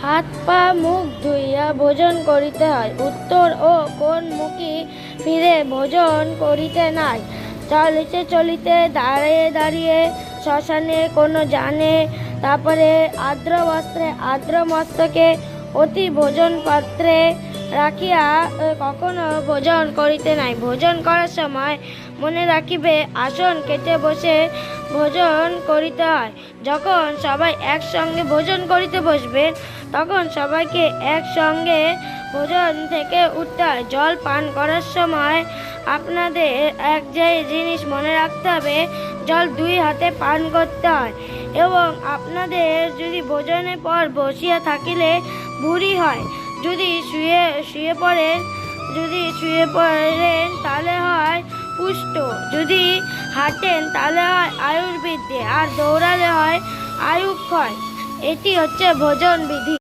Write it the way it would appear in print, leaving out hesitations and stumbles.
হাত পা মুখ ধুইয়া ভোজন করিতে হয়। উত্তর ও কোন মুখী ফিরে ভোজন করিতে নাই। চলিতে চলিতে দাঁড়িয়ে দাঁড়িয়ে শ্মশানে কোনো জানে, তারপরে আর্দ্র বস্ত্রে আর্দ্র মস্তকে অতি ভোজন পাত্রে রাখিয়া কখনো ভোজন করিতে নাই। ভোজন করার সময় মনে রাখিবে আসন কেটে বসে ভোজন করিতে হয়। যখন সবাই একসঙ্গে ভোজন করিতে বসবেন তখন সবাইকে একসঙ্গে ভোজন থেকে উঠতে হয়। জল পান করার সময় আপনাদের এক যে জিনিস মনে রাখতে হবে, জল 2 হাতে পান করতে হয় এবং আপনাদের যদি ভোজনের পর বসিয়া থাকিলে ভুঁড়ি হয়। যদি শুয়ে পড়েন তাহলে হয় পুষ্ট। যদি হাঁটেন তাহলে হয় আয়ুর বৃদ্ধি, আর দৌড়ালে হয় আয়ুক্ষয়। এটি হচ্ছে ভোজন বিধি।